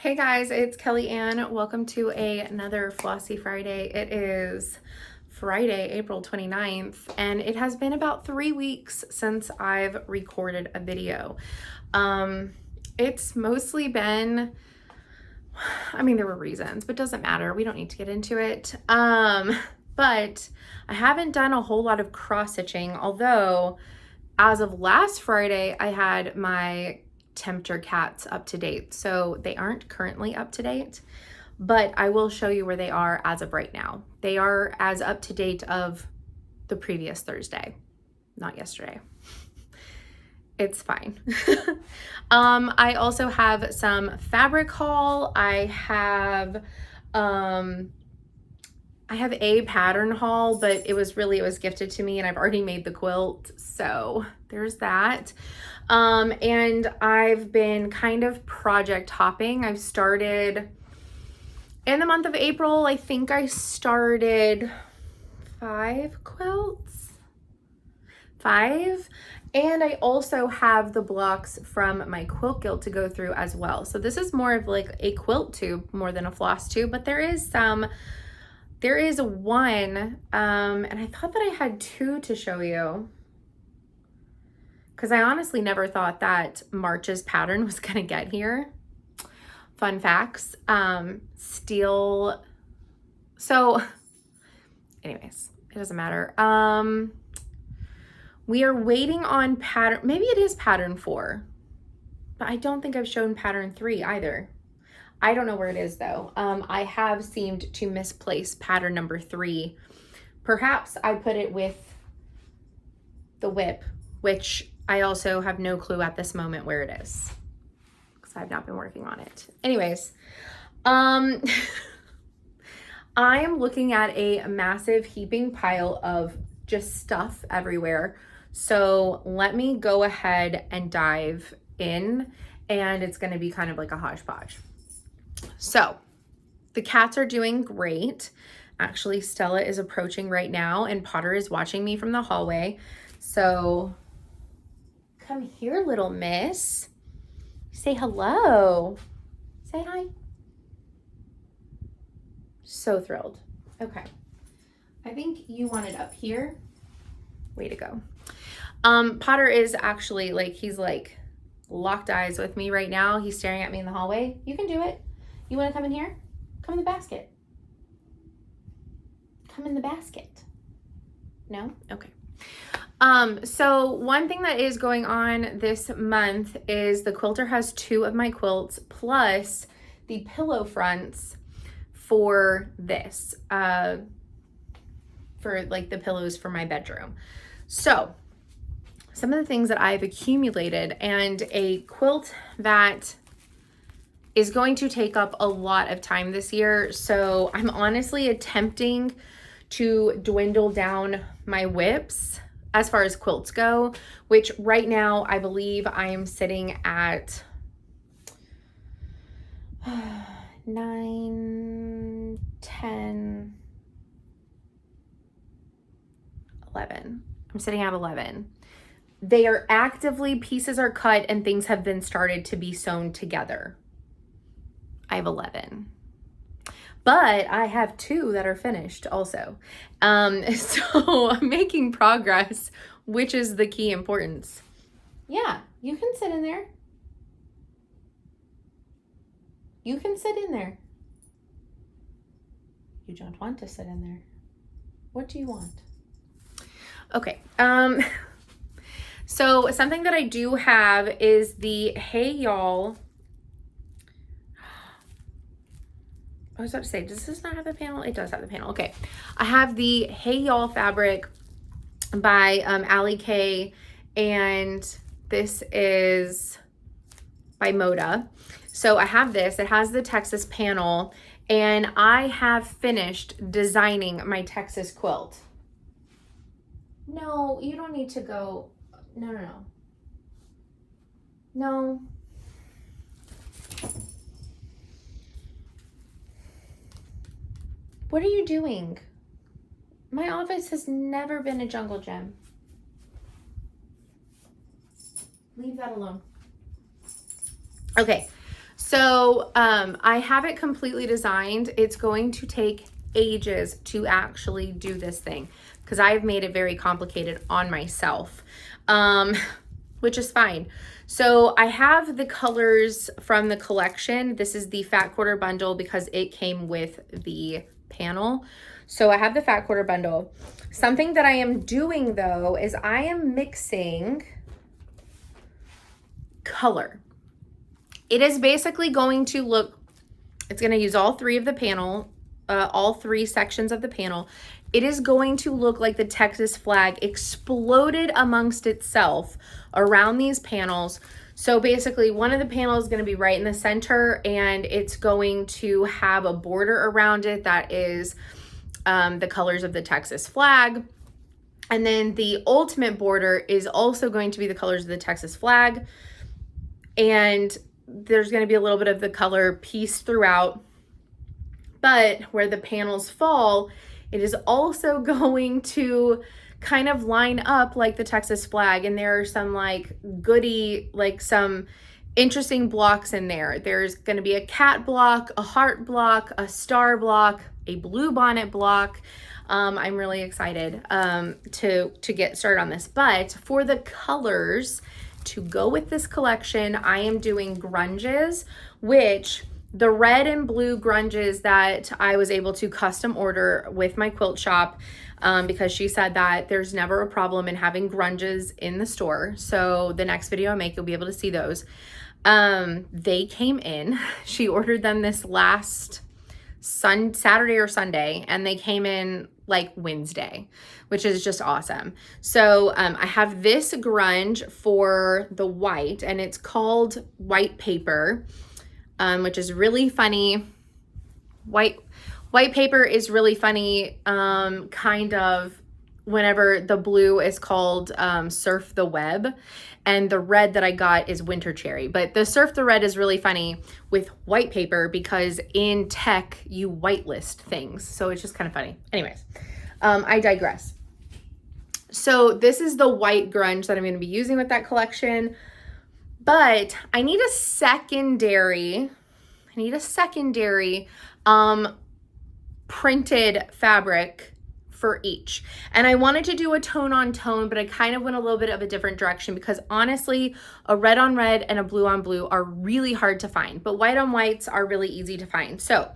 Hey guys, it's Kelly Ann. Welcome to another Flossy Friday. It is Friday, April 29th, and it has been about 3 weeks since I've recorded a video. It's mostly been, there were reasons, but doesn't matter. We don't need to get into it. But I haven't done a whole lot of cross stitching, although as of last Friday, I had my tempter cats up to date. So they aren't currently up to date, but I will show you where they are as of right now. They are as up to date of the previous Thursday, not yesterday. It's fine. I also have some fabric haul. I have a pattern haul, but it was gifted to me and I've already made the quilt. So there's that. And I've been kind of project hopping. I've started in the month of April. I think I started 5 quilts, 5. And I also have the blocks from my quilt guild to go through as well. So this is more of like a quilt tube more than a floss tube, but there is one, and I thought that I had 2 to show you because I honestly never thought that March's pattern was gonna get here. Fun facts. So anyways, it doesn't matter. We are waiting on pattern, maybe it is pattern 4, but I don't think I've shown pattern 3 either. I don't know where it is though. I have seemed to misplace pattern number 3. Perhaps I put it with the whip, which I also have no clue at this moment where it is because I've not been working on it. Anyways, I am looking at a massive heaping pile of just stuff everywhere. So let me go ahead and dive in, and it's going to be kind of like a hodgepodge. So the cats are doing great. Actually, Stella is approaching right now and Potter is watching me from the hallway. So come here, little miss. Say hello. Say hi. So thrilled. Okay. I think you want it up here. Way to go. Potter is actually he's locked eyes with me right now. He's staring at me in the hallway. You can do it. You want to come in here? Come in the basket. Come in the basket. No? Okay. So one thing that is going on this month is the quilter has 2 of my quilts plus the pillow fronts for this, for the pillows for my bedroom. So some of the things that I've accumulated, and a quilt that is going to take up a lot of time this year. So I'm honestly attempting to dwindle down my whips as far as quilts go, which right now I believe I am sitting at 9, 10, 11. I'm sitting at 11. They are actively, pieces are cut and things have been started to be sewn together. I have 11. But I have 2 that are finished also. So I'm making progress, which is the key importance. Yeah, you can sit in there. You can sit in there. You don't want to sit in there. What do you want? Okay. So something that I do have is the Hey Y'all. I was about to say, does this not have the panel? It does have the panel. Okay. I have the Hey Y'all fabric by Allie K, and this is by Moda. So I have this. It has the Texas panel, and I have finished designing my Texas quilt. No, you don't need to go. No. No. What are you doing? My office has never been a jungle gym. Leave that alone. Okay, So I have it completely designed. It's going to take ages to actually do this thing because I've made it very complicated on myself, which is fine. So I have the colors from the collection. This is the Fat Quarter Bundle because it came with the panel. So I have the Fat Quarter Bundle. Something that I am doing though is I am mixing color. It is basically going to look, it's going to use all three of the panel, all three sections of the panel. It is going to look like the Texas flag exploded amongst itself around these panels. So basically one of the panels is going to be right in the center, and it's going to have a border around it that is the colors of the Texas flag. And then the ultimate border is also going to be the colors of the Texas flag. And there's going to be a little bit of the color piece throughout, but where the panels fall, it is also going to kind of line up like the Texas flag. And there are some like goody, like some interesting blocks in there. There's going to be a cat block, a heart block, a star block, a blue bonnet block. I'm really excited to get started on this. But for the colors to go with this collection, I am doing grunges, which the red and blue grunges that I was able to custom order with my quilt shop, because she said that there's never a problem in having grunges in the store. So the next video I make, you'll be able to see those. They came in. She ordered them this last Saturday or Sunday, and they came in like Wednesday, which is just awesome. So I have this grunge for the white, and it's called White Paper, which is really funny. White paper is really funny, kind of whenever the blue is called Surf the Web, and the red that I got is Winter Cherry. But the Surf the Red is really funny with white paper because in tech you whitelist things. So it's just kind of funny. Anyways, I digress. So this is the white grunge that I'm going to be using with that collection. But I need a secondary printed fabric for each. And I wanted to do a tone on tone, but I kind of went a little bit of a different direction because honestly, a red on red and a blue on blue are really hard to find, but white on whites are really easy to find. So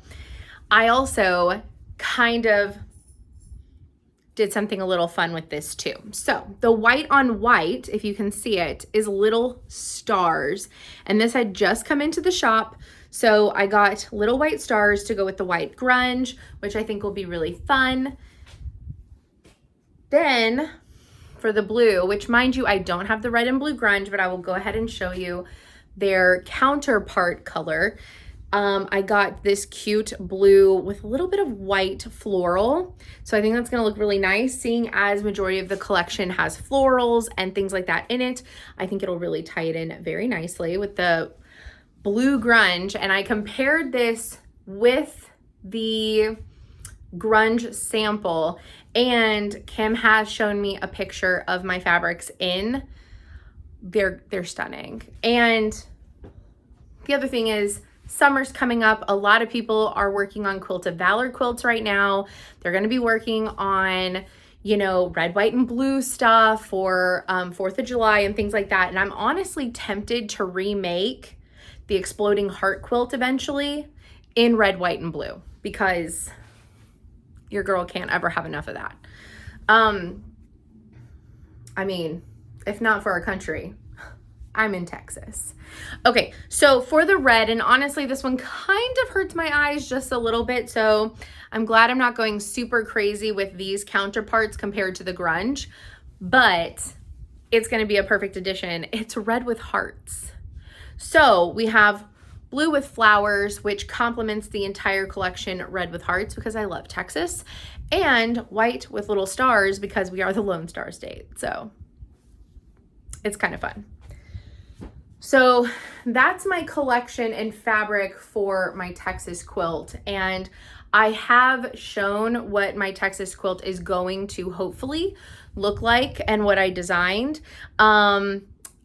I also kind of did something a little fun with this too. So the white on white, if you can see it, is little stars. And this had just come into the shop. So I got little white stars to go with the white grunge, which I think will be really fun. Then for the blue, which mind you, I don't have the red and blue grunge, but I will go ahead and show you their counterpart color. I got this cute blue with a little bit of white floral. So I think that's gonna look really nice, seeing as majority of the collection has florals and things like that in it. I think it'll really tie it in very nicely with the blue grunge. And I compared this with the grunge sample, and Kim has shown me a picture of my fabrics in. They're stunning. And the other thing is, summer's coming up. A lot of people are working on Quilt of Valor quilts right now. They're going to be working on, you know, red, white, and blue stuff for 4th of July and things like that. And I'm honestly tempted to remake the Exploding Heart quilt eventually in red, white, and blue, because your girl can't ever have enough of that. I mean, if not for our country, I'm in Texas. Okay, so for the red, and honestly, this one kind of hurts my eyes just a little bit, so I'm glad I'm not going super crazy with these counterparts compared to the grunge, but it's gonna be a perfect addition. It's red with hearts. So we have blue with flowers, which complements the entire collection, red with hearts, because I love Texas, and white with little stars because we are the Lone Star State. So it's kind of fun. So that's my collection and fabric for my Texas quilt. And I have shown what my Texas quilt is going to hopefully look like and what I designed on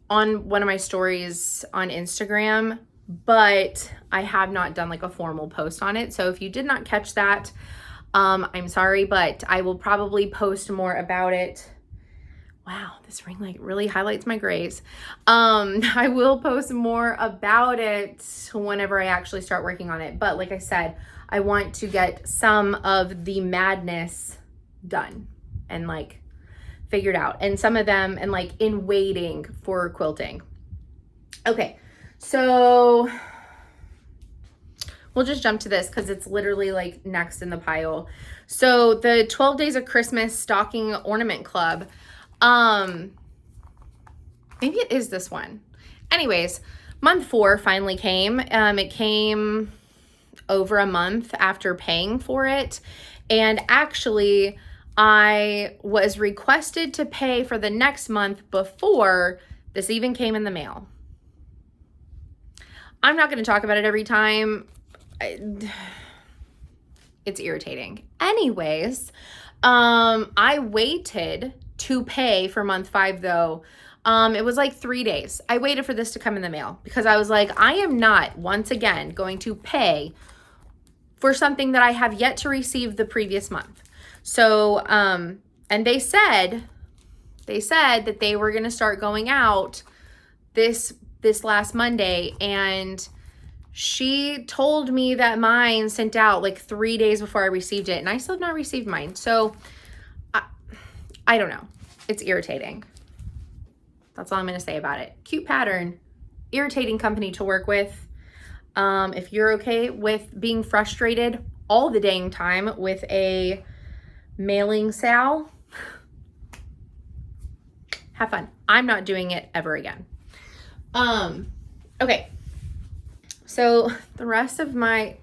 one of my stories on Instagram but I have not done like a formal post on it. So if you did not catch that, I'm sorry, but I will probably post more about it. Wow, this ring light really highlights my grays. I will post more about it whenever I actually start working on it. But like I said, I want to get some of the madness done and like figured out, and some of them and like in waiting for quilting. Okay, so we'll just jump to this because it's literally like next in the pile. So the 12 Days of Christmas Stocking Ornament Club. Maybe it is this one. Anyways, month 4 finally came. It came over a month after paying for it. And actually, I was requested to pay for the next month before this even came in the mail. I'm not going to talk about it every time. It's irritating. Anyways, I waited to pay for month 5 though. It was like 3 days. I waited for this to come in the mail because I was like, I am not once again going to pay for something that I have yet to receive the previous month. So, and they said that they were going to start going out this last Monday, and she told me that mine sent out like 3 days before I received it, and I still have not received mine. So I don't know. It's irritating. That's all I'm going to say about it. Cute pattern, irritating company to work with. If you're okay with being frustrated all the dang time with a mailing sal, have fun. I'm not doing it ever again. Okay. So the rest of my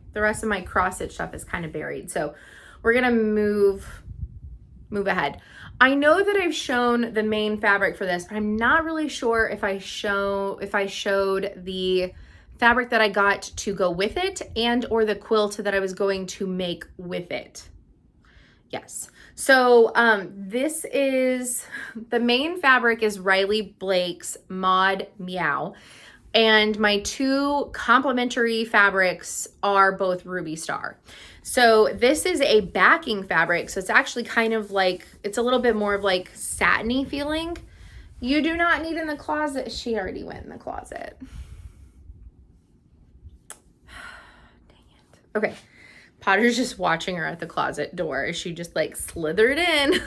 cross stitch stuff is kind of buried. So we're going to move ahead. I know that I've shown the main fabric for this, but I'm not really sure if I showed the fabric that I got to go with it and or the quilt that I was going to make with it. Yes. So this is, the main fabric is Riley Blake's Mod Meow. And my 2 complementary fabrics are both Ruby Star. So this is a backing fabric. So it's actually kind of like, it's a little bit more of like satiny feeling. You do not need in the closet. She already went in the closet. Dang it. Okay. Potter's just watching her at the closet door. She just like slithered in.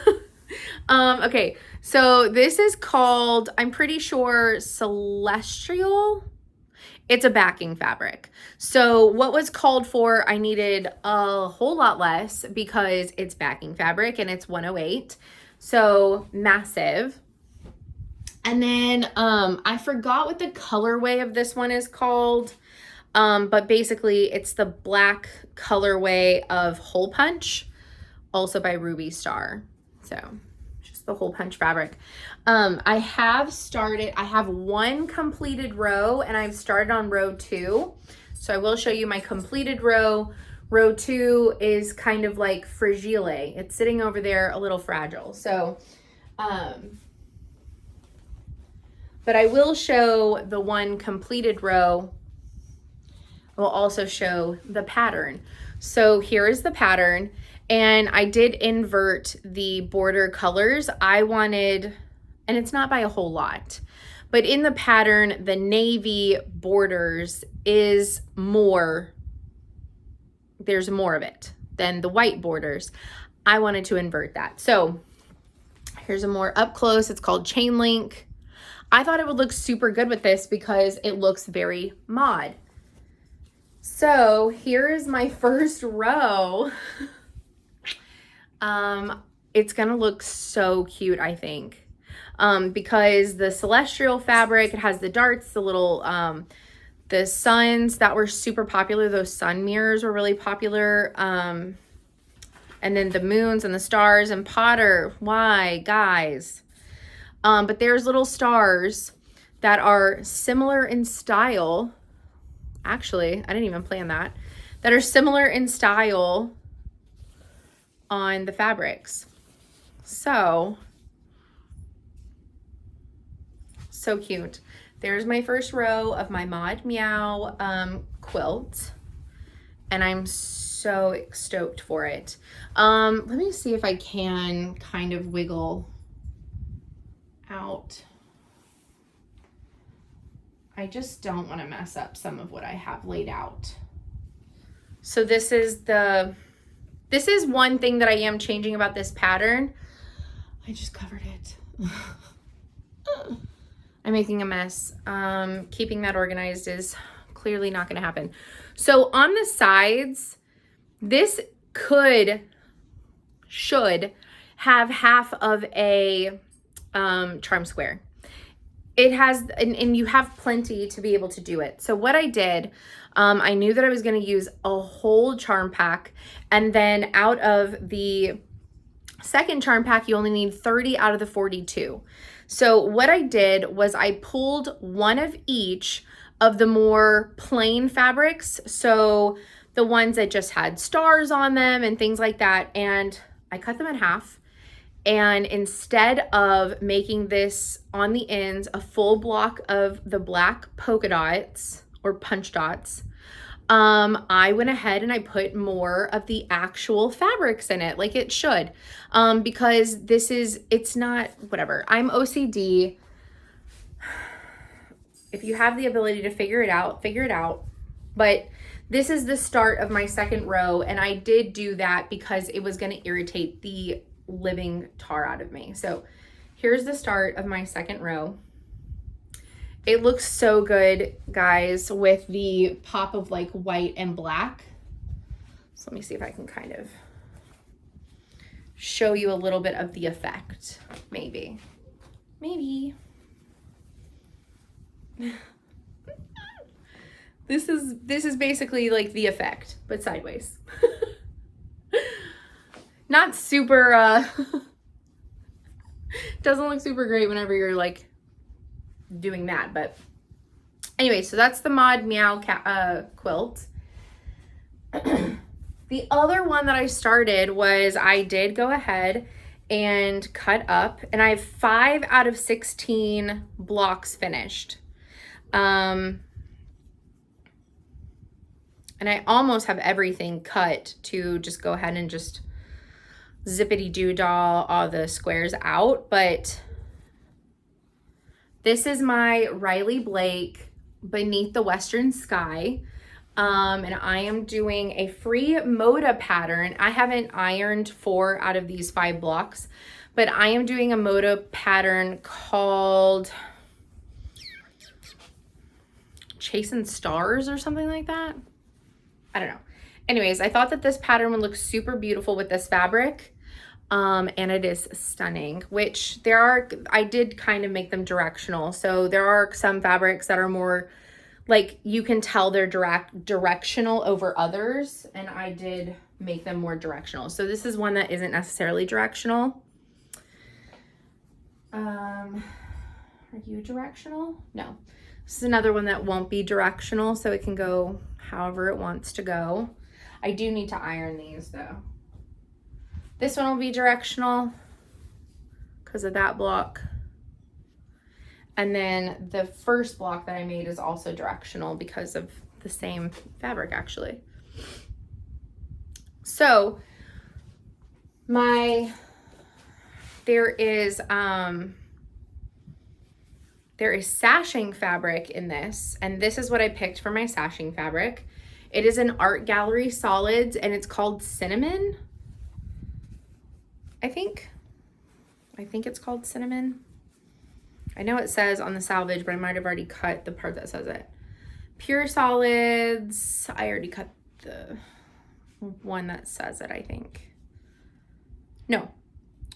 Okay, so this is called, I'm pretty sure, Celestial. It's a backing fabric. So what was called for, I needed a whole lot less because it's backing fabric and it's 108. So massive. And then I forgot what the colorway of this one is called. But basically it's the black colorway of Hole Punch, also by Ruby Star. So just the Hole Punch fabric. I have 1 completed row and I've started on row 2. So I will show you my completed row. Row 2 is kind of like fragile. It's sitting over there a little fragile. So, but I will show the 1 completed row. I will also show the pattern. So here is the pattern. And I did invert the border colors. I wanted, and it's not by a whole lot, but in the pattern, the navy borders is more, there's more of it than the white borders. I wanted to invert that. So here's a more up close. It's called Chain Link. I thought it would look super good with this because it looks very mod. So here is my first row. It's gonna look so cute, I think, because the Celestial fabric, it has the darts, the little, the suns that were super popular. Those sun mirrors were really popular. And then the moons and the stars and Potter. Why, guys? But there's little stars that are similar in style. Actually, I didn't even plan that. That are similar in style on the fabrics. So cute. there's my first row of my Mod Meow quilt, and I'm so stoked for it. Let me see if I can kind of wiggle out. I just don't want to mess up some of what I have laid out. So this is one thing that I am changing about this pattern. I just covered it. I'm making a mess. Keeping that organized is clearly not going to happen. So on the sides, this should have half of a charm square. It has, and you have plenty to be able to do it. So what I did, I knew that I was going to use a whole charm pack, and then out of the second charm pack, you only need 30 out of the 42. So what I did was I pulled one of each of the more plain fabrics, so the ones that just had stars on them and things like that, and I cut them in half. And instead of making this on the ends a full block of the black polka dots or punch dots, I went ahead and I put more of the actual fabrics in it, like it should, because it's not, whatever. I'm OCD. If you have the ability to figure it out, figure it out. But this is the start of my second row, and I did do that because it was going to irritate the living tar out of me. So here's the start of my second row. It looks so good, guys, with the pop of like white and black. So let me see if I can kind of show you a little bit of the effect. Maybe. This is basically like the effect, but sideways. Not super, doesn't look super great whenever you're like doing that, but anyway, so that's the Mod Meow quilt. The other one that I started was I did go ahead and cut up, and I have 5 out of 16 blocks finished. And I almost have everything cut to just go ahead and just zippity-doo-dah all the squares out, but this is my Riley Blake Beneath the Western Sky, and I am doing a free Moda pattern. I haven't ironed 4 out of these 5 blocks, but I am doing a Moda pattern called Chasing Stars or something like that. I don't know. Anyways, I thought that this pattern would look super beautiful with this fabric. And it is stunning, which I did kind of make them directional. So there are some fabrics that are more like, you can tell they're directional over others. And I did make them more directional. So this is one that isn't necessarily directional. Are you directional? No. This is another one that won't be directional, so it can go however it wants to go. I do need to iron these though. This one will be directional because of that block. And then the first block that I made is also directional because of the same fabric, actually. So there is sashing fabric in this, and this is what I picked for my sashing fabric. It is an Art Gallery Solids, and it's called Cinnamon. I think it's called Cinnamon. I know it says on the salvage, but I might have already cut the part that says it. Pure Solids, I already cut the one that says it, I think. No,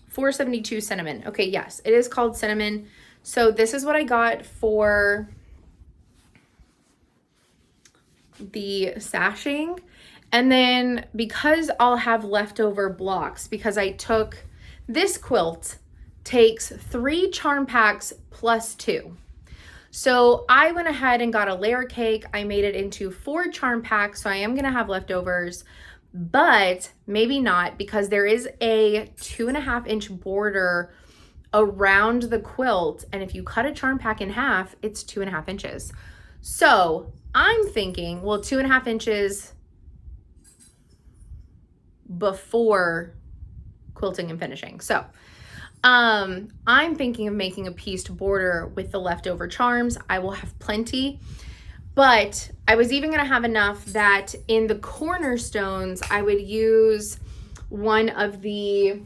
472 Cinnamon. Okay, yes, it is called Cinnamon. So this is what I got for the sashing. And then because I'll have leftover blocks, because I took, this quilt takes 3 charm packs plus 2. So I went ahead and got a layer cake. I made it into 4 charm packs, so I am gonna have leftovers, but maybe not, because there is a 2.5-inch border around the quilt. And if you cut a charm pack in half, it's 2.5 inches. So I'm thinking, well, 2.5 inches before quilting and finishing. So I'm thinking of making a pieced border with the leftover charms. I will have plenty, but I was even gonna have enough that in the cornerstones, I would use one of the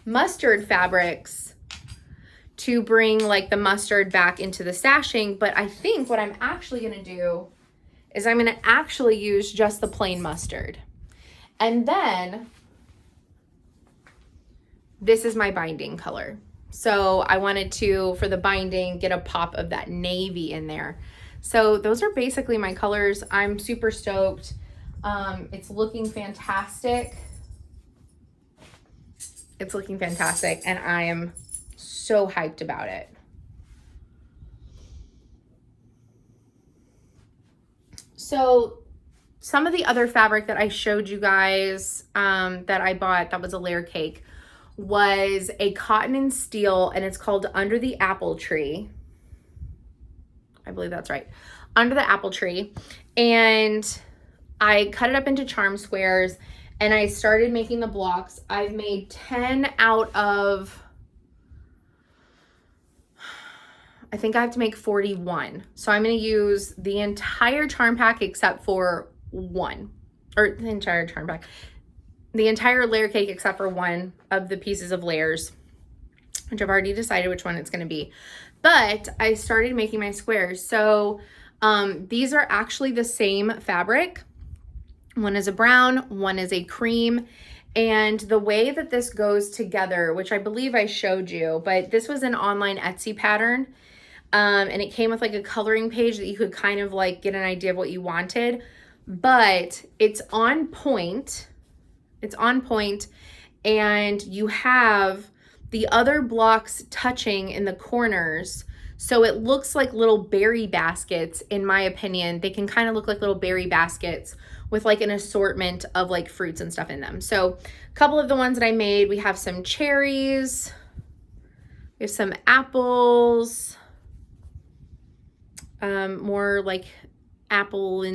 mustard fabrics to bring like the mustard back into the sashing. But I think what I'm actually gonna do is I'm gonna actually use just the plain mustard. And then this is my binding color. So I wanted to, for the binding, get a pop of that navy in there. So those are basically my colors. I'm super stoked. It's looking fantastic. It's looking fantastic, and I am so hyped about it. So some of the other fabric that I showed you guys that I bought that was a layer cake was a cotton and steel, and it's called Under the Apple Tree. I believe that's right. Under the Apple Tree. And I cut it up into charm squares and I started making the blocks. I've made 10 out of, I think I have to make 41. So I'm going to use the entire charm pack except for one, or the entire charm pack. The entire layer cake except for one of the pieces of layers, which I've already decided which one it's going to be. But I started making my squares. So these are actually the same fabric. One is a brown, one is a cream. And the way that this goes together, which I believe I showed you, but this was an online Etsy pattern. And it came with like a coloring page that you could kind of like get an idea of what you wanted. But it's on point. It's on point, and you have the other blocks touching in the corners. So it looks like little berry baskets, in my opinion. They can kind of look like little berry baskets with like an assortment of like fruits and stuff in them. So a couple of the ones that I made, we have some cherries, we have some apples, more like apples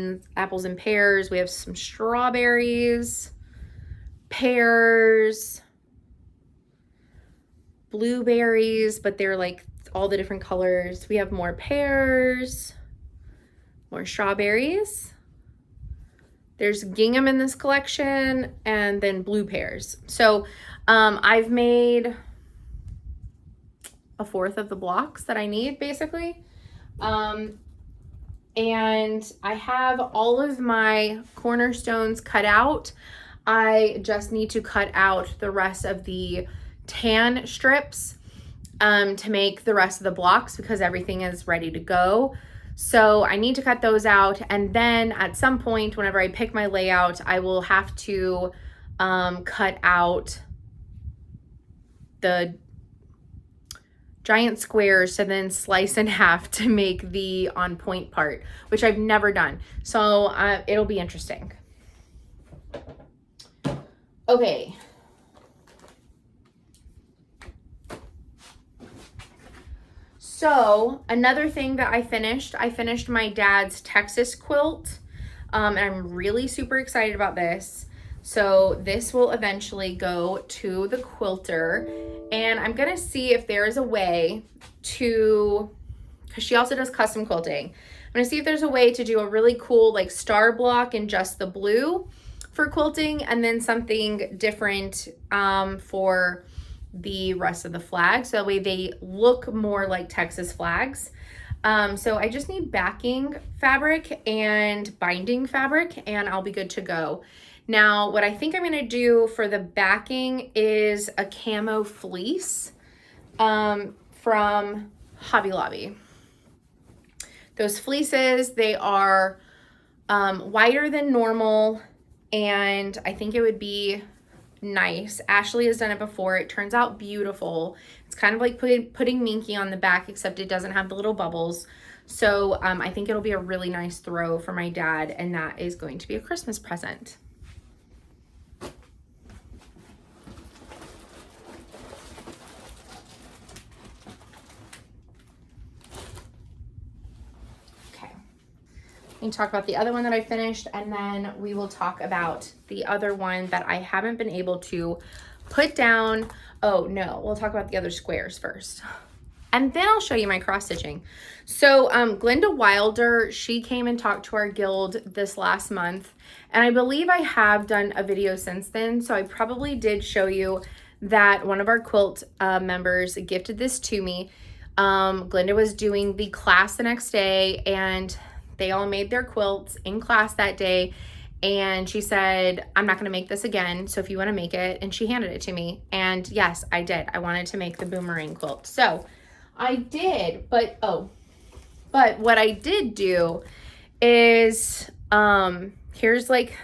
and pears. We have some strawberries, pears, blueberries, but they're like all the different colors. We have more pears, more strawberries. There's gingham in this collection, and then blue pears. So I've made a fourth of the blocks that I need, basically. And I have all of my cornerstones cut out. I just need to cut out the rest of the tan strips to make the rest of the blocks, because everything is ready to go. So I need to cut those out, and then at some point whenever I pick my layout, I will have to cut out the giant squares to then slice in half to make the on point part, which I've never done. So it'll be interesting. Okay. So another thing that I finished my dad's Texas quilt, and I'm really super excited about this. So this will eventually go to the quilter, and I'm gonna see if there is a way to, because she also does custom quilting, I'm gonna see if there's a way to do a really cool like star block in just the blue for quilting, and then something different for the rest of the flags, so that way they look more like Texas flags. So I just need backing fabric and binding fabric, and I'll be good to go. Now, what I think I'm gonna do for the backing is a camo fleece from Hobby Lobby. Those fleeces, they are wider than normal, and I think it would be nice. Ashley has done it before. It turns out beautiful. It's kind of like putting Minky on the back, except it doesn't have the little bubbles. So I think it'll be a really nice throw for my dad, and that is going to be a Christmas present. me talk about the other one that I finished, and then we will talk about the other one that I haven't been able to put down. Oh no, we'll talk about the other squares first. And then I'll show you my cross stitching. So Glenda Wilder, she came and talked to our guild this last month. And I believe I have done a video since then. So I probably did show you that one of our quilt members gifted this to me. Glenda was doing the class the next day, and they all made their quilts in class that day. And she said, I'm not going to make this again, so if you want to make it. And she handed it to me. And yes, I did. I wanted to make the Boomerang Quilt. So I did, but what I did do is, here's like,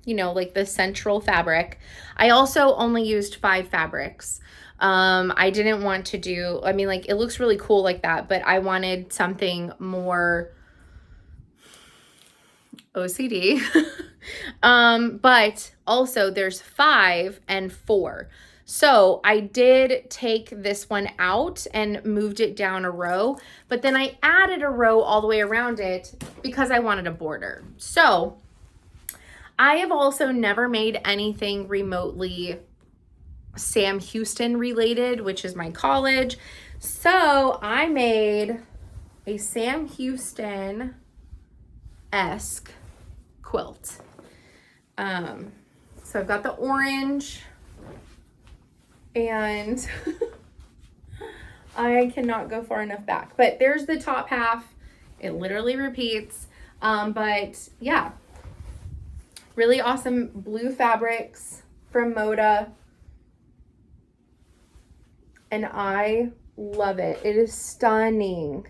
you know, like the central fabric. I also only used 5 fabrics. I didn't want to do, I mean, like, it looks really cool like that, but I wanted something more OCD. But also there's 5 and 4. So I did take this one out and moved it down a row, but then I added a row all the way around it because I wanted a border. So I have also never made anything remotely Sam Houston related, which is my college. So I made a Sam Houston-esque quilt. So I've got the orange, and I cannot go far enough back, but there's the top half. It literally repeats. But yeah, really awesome blue fabrics from Moda, and I love it. It is stunning.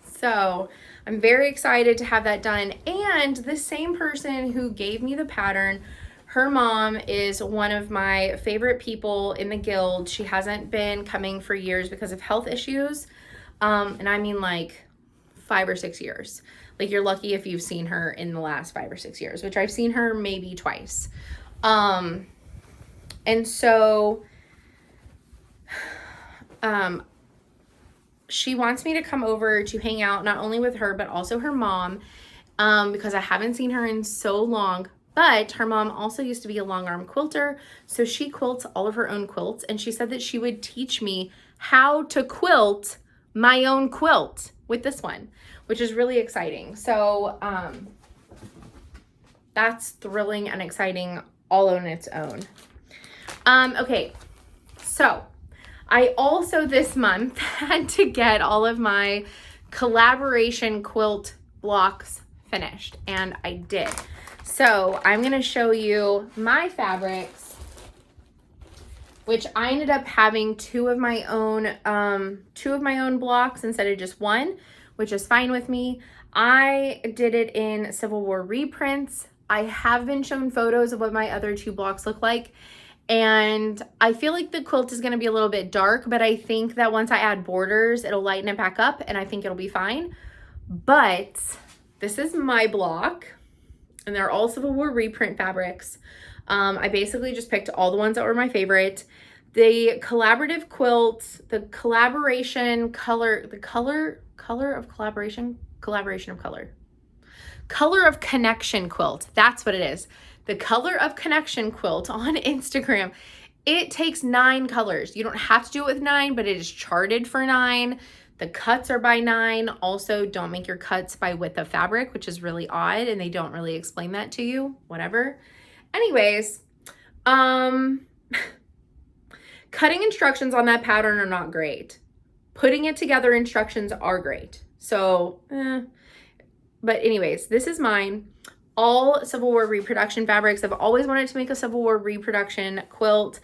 So I'm very excited to have that done. And the same person who gave me the pattern, her mom is one of my favorite people in the guild. She hasn't been coming for years because of health issues. And I mean like 5 or 6 years. Like, you're lucky if you've seen her in the last 5 or 6 years, which I've seen her maybe twice. And so she wants me to come over to hang out, not only with her, but also her mom, because I haven't seen her in so long. But her mom also used to be a long arm quilter, so she quilts all of her own quilts, and she said that she would teach me how to quilt my own quilt with this one, which is really exciting. So that's thrilling and exciting all on its own. Okay, so I also this month had to get all of my collaboration quilt blocks finished, and I did. So I'm going to show you my fabrics, which I ended up having two of my own blocks instead of just one, which is fine with me. I did it in Civil War reprints. I have been shown photos of what my other 2 blocks look like, and I feel like the quilt is going to be a little bit dark, but I think that once I add borders, it'll lighten it back up, and I think it'll be fine. But this is my block, and they're all Civil War reprint fabrics. I basically just picked all the ones that were my favorite. The collaborative quilt, the collaboration color, color of connection quilt. That's what it is. The color of connection quilt on Instagram. It takes 9 colors. You don't have to do it with 9, but it is charted for 9. The cuts are by 9. Also, don't make your cuts by width of fabric, which is really odd, and they don't really explain that to you. Whatever. Anyways, cutting instructions on that pattern are not great. Putting it together instructions are great. So, but anyways, this is mine. All Civil War reproduction fabrics. I've always wanted to make a Civil War reproduction quilt,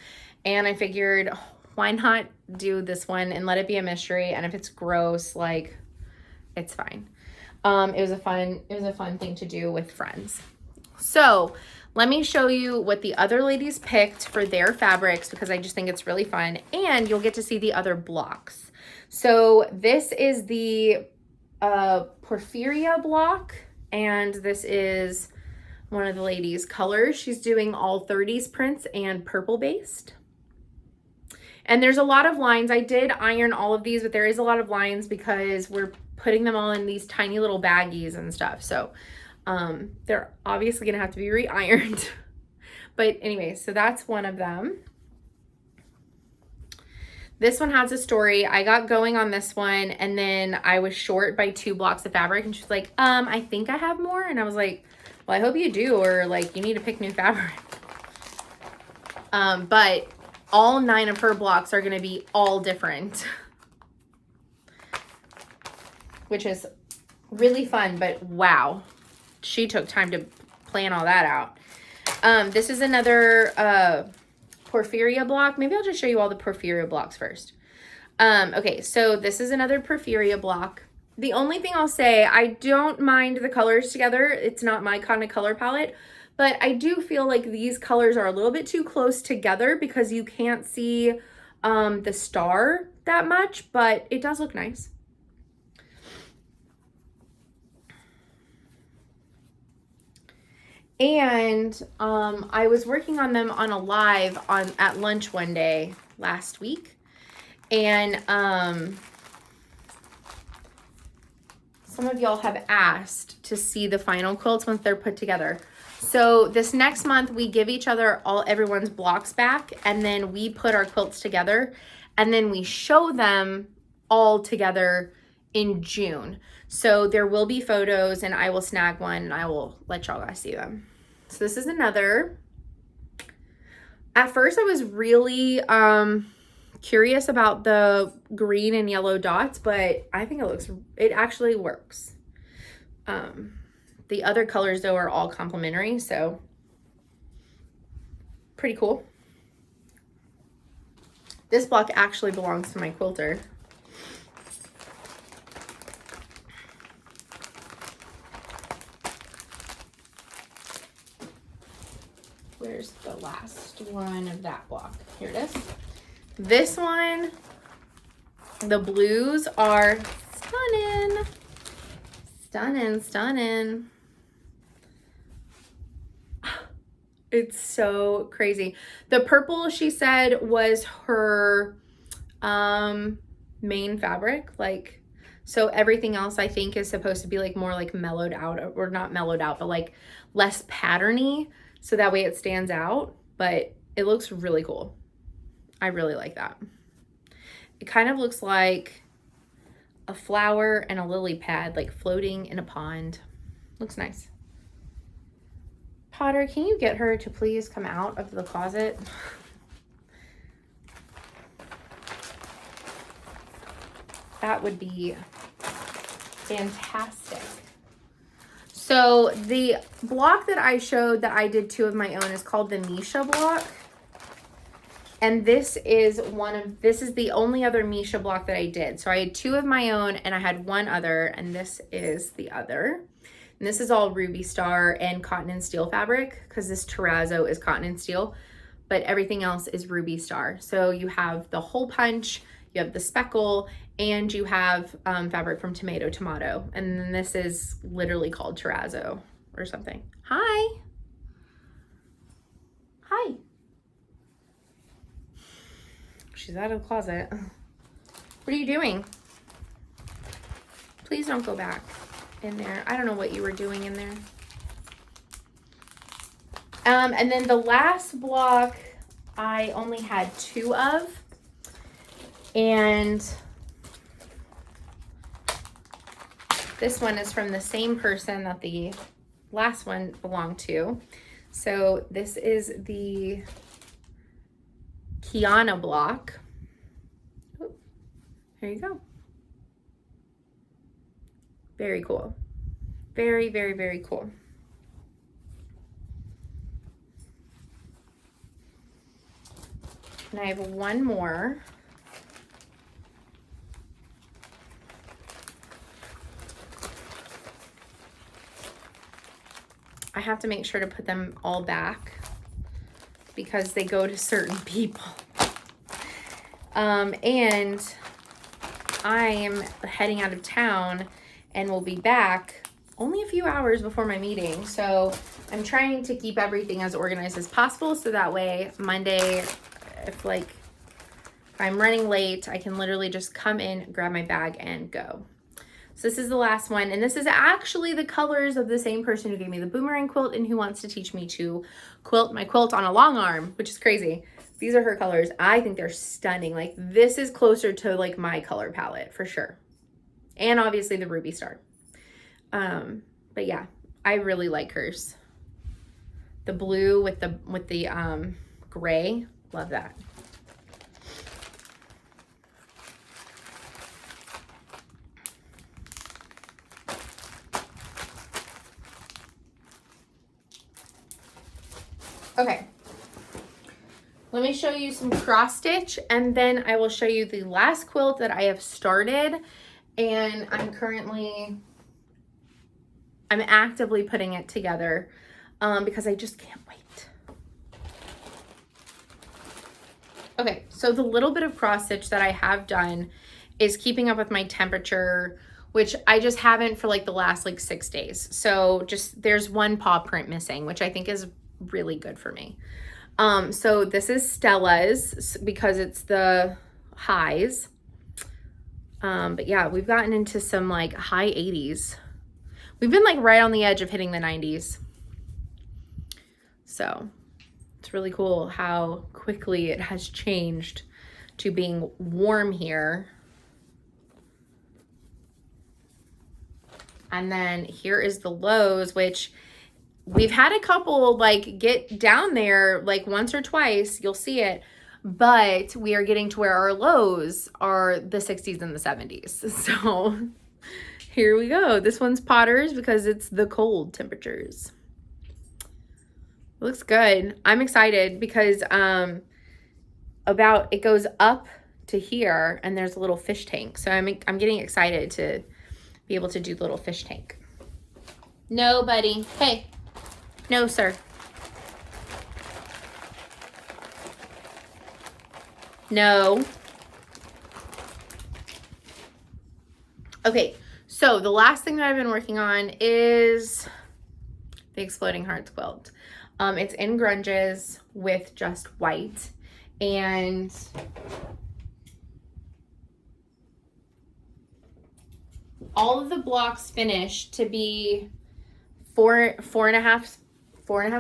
and I figured, why not do this one and let it be a mystery? And if it's gross, like, it's fine. It was a fun thing to do with friends. So let me show you what the other ladies picked for their fabrics, because I just think it's really fun, and you'll get to see the other blocks. So this is the Porphyria Block, and this is one of the ladies' colors. She's doing all 30s prints and purple based. And there's a lot of lines. I did iron all of these, but there is a lot of lines because we're putting them all in these tiny little baggies and stuff. So they're obviously gonna have to be re-ironed. But anyway, so that's one of them. This one has a story. I got going on this one and then I was short by 2 blocks of fabric, and she's like, I think I have more. And I was like, well, I hope you do, or like you need to pick new fabric. But all 9 of her blocks are gonna be all different, which is really fun, but wow, she took time to plan all that out. This is another Porphyria block. Maybe I'll just show you all the Porphyria blocks first. Okay, so this is another Porphyria block. The only thing I'll say, I don't mind the colors together. It's not my kind of color palette, but I do feel like these colors are a little bit too close together because you can't see the star that much, but it does look nice. And I was working on them on a live at lunch one day last week, and some of y'all have asked to see the final quilts once they're put together. So this next month we give each other everyone's blocks back, and then we put our quilts together, and then we show them all together in June. So there will be photos, and I will snag one and I will let y'all guys see them. So this is another. At first I was really curious about the green and yellow dots, but I think it actually works. The other colors though are all complementary, so pretty cool. This block actually belongs to my quilter. Where's the last one of that block? Here it is. This one, the blues are stunning. Stunning, stunning. It's so crazy. The purple, she said, was her main fabric. Like, so everything else I think is supposed to be like more like mellowed out, or not mellowed out, but like less patterny, so that way it stands out. But it looks really cool. I really like that. It kind of looks like a flower and a lily pad, like floating in a pond. Looks nice. Potter, can you get her to please come out of the closet? That would be fantastic. So the block that I showed that I did 2 of my own is called the Nisha Block. And this is the only other Nisha block that I did. So I had 2 of my own and I had 1 other, and this is the other. And this is all Ruby Star and cotton and steel fabric, because this terrazzo is cotton and steel, but everything else is Ruby Star. So you have the hole punch, you have the speckle, and you have fabric from Tomato. And then this is literally called terrazzo or something. Hi. Hi. She's out of the closet. What are you doing? Please don't go back in there. I don't know what you were doing in there. And then the last block I only had 2 of, and this one is from the same person that the last one belonged to. So this is the Kiana block. Ooh, there you go. Very cool. Very, very, very cool. And I have 1 more. I have to make sure to put them all back because they go to certain people. And I am heading out of town and will be back only a few hours before my meeting. So I'm trying to keep everything as organized as possible, so that way Monday, if I'm running late, I can literally just come in, grab my bag, and go. So this is the last one, and this is actually the colors of the same person who gave me the Boomerang quilt and who wants to teach me to quilt my quilt on a long arm, which is crazy. These are her colors. I think they're stunning. Like, this is closer to like my color palette for sure. And obviously the Ruby Star. But yeah, I really like hers. The blue with the gray, love that. Okay, let me show you some cross stitch, and then I will show you the last quilt that I have started, and I'm actively putting it together because I just can't wait. Okay, so the little bit of cross stitch that I have done is keeping up with my temperature, which I just haven't for like the last like 6 days. So just there's one paw print missing, which I think is really good for me. So this is Stella's because it's the highs. But yeah, we've gotten into some like high 80s. We've been like right on the edge of hitting the 90s. So it's really cool how quickly it has changed to being warm here. And then here is the lows, which we've had a couple like get down there like once or twice, you'll see it, but we are getting to where our lows are the 60s and the 70s. So here we go. This one's Potter's because it's the cold temperatures. It looks good. I'm excited because it goes up to here and there's a little fish tank. So I'm getting excited to be able to do the little fish tank. No, buddy. Hey. No, sir. No. Okay, so the last thing that I've been working on is the Exploding Hearts quilt. It's in grunges with just white, and all of the blocks finished to be four and a half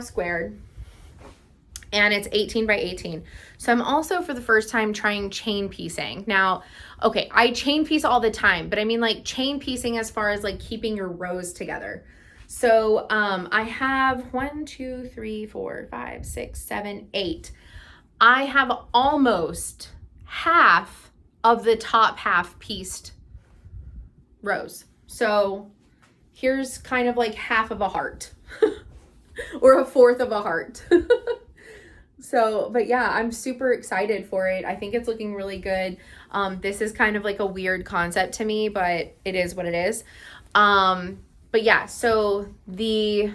squared, and it's 18 by 18. So I'm also for the first time trying chain piecing. Now, okay, I chain piece all the time, but I mean like chain piecing as far as like keeping your rows together. So I have 1, 2, 3, 4, 5, 6, 7, 8. I have almost half of the top half pieced rows. So here's kind of like half of a heart or a fourth of a heart. So, but yeah, I'm super excited for it. I think it's looking really good. This is kind of like a weird concept to me, but it is what it is. But yeah, so there's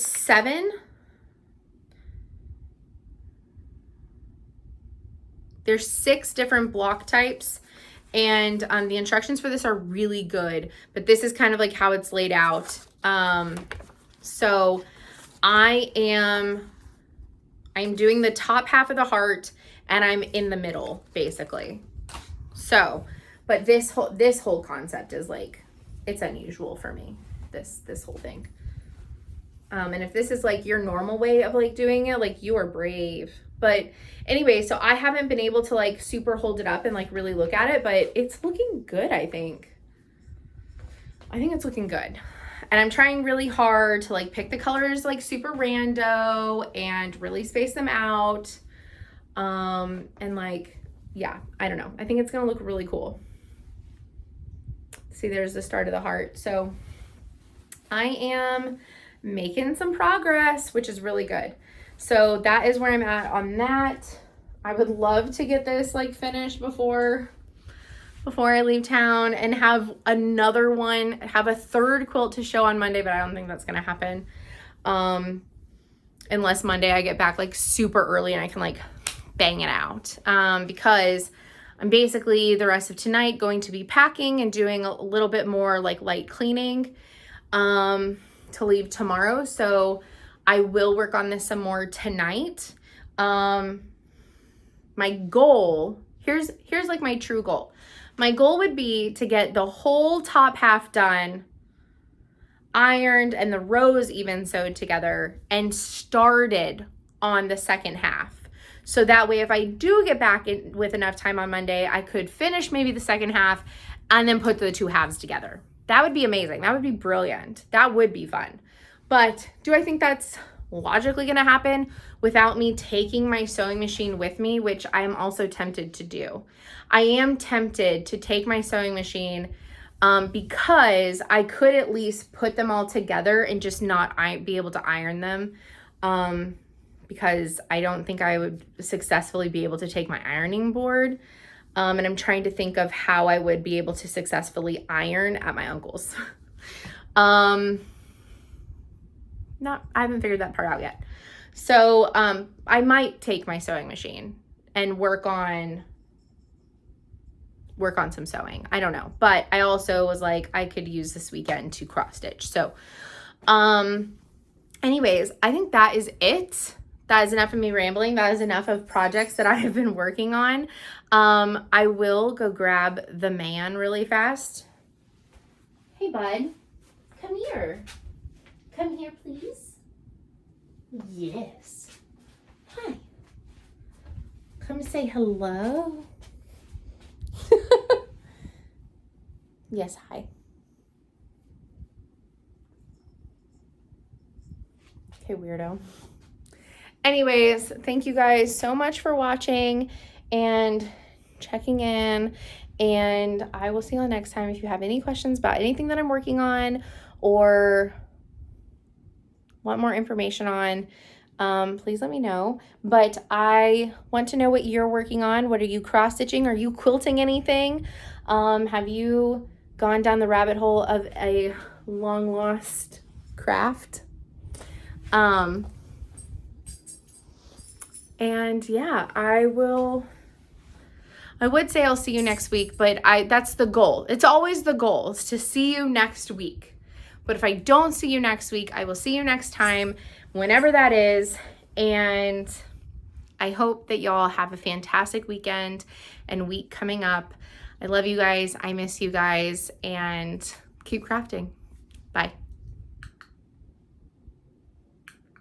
7. There's 6 different block types, and the instructions for this are really good, but this is kind of like how it's laid out. So I'm doing the top half of the heart, and I'm in the middle basically. So, but this whole concept is like, it's unusual for me, this whole thing. And if this is like your normal way of like doing it, like, you are brave. But anyway, so I haven't been able to like super hold it up and like really look at it, but it's looking good, I think. I think it's looking good. And I'm trying really hard to like pick the colors like super rando and really space them out. And like, yeah, I don't know. I think it's gonna look really cool. See, there's the start of the heart. So I am making some progress, which is really good. So that is where I'm at on that. I would love to get this like finished before I leave town and have another one, have a third quilt to show on Monday, but I don't think that's gonna happen. Unless Monday I get back like super early and I can like bang it out. Because I'm basically the rest of tonight going to be packing and doing a little bit more like light cleaning to leave tomorrow. So I will work on this some more tonight. my goal, here's like my true goal. My goal would be to get the whole top half done, ironed, and the rows even sewed together, and started on the second half. So that way, if I do get back in with enough time on Monday, I could finish maybe the second half and then put the two halves together. That would be amazing. That would be brilliant. That would be fun. But do I think that's logically going to happen without me taking my sewing machine with me, which I am also tempted to do? I am tempted to take my sewing machine because I could at least put them all together and just not be able to iron them, because I don't think I would successfully be able to take my ironing board. And I'm trying to think of how I would be able to successfully iron at my uncle's. I haven't figured that part out yet. So I might take my sewing machine and work on some sewing. I don't know. But I also was like, I could use this weekend to cross stitch. So anyways, I think that is it. That is enough of me rambling. That is enough of projects that I have been working on. I will go grab the man really fast. Hey, bud. Come here. Come here, please. Yes. Hi. Come say hello. Yes, hi. Okay, weirdo. Anyways, thank you guys so much for watching and checking in. And I will see you all next time. If you have any questions about anything that I'm working on or want more information on, please let me know. But I want to know what you're working on. What are you cross-stitching? Are you quilting anything? Have you gone down the rabbit hole of a long-lost craft? And yeah, I would say I'll see you next week, but that's the goal. It's always the goal, is to see you next week. But if I don't see you next week, I will see you next time, whenever that is. And I hope that y'all have a fantastic weekend and week coming up. I love you guys. I miss you guys, and keep crafting. Bye.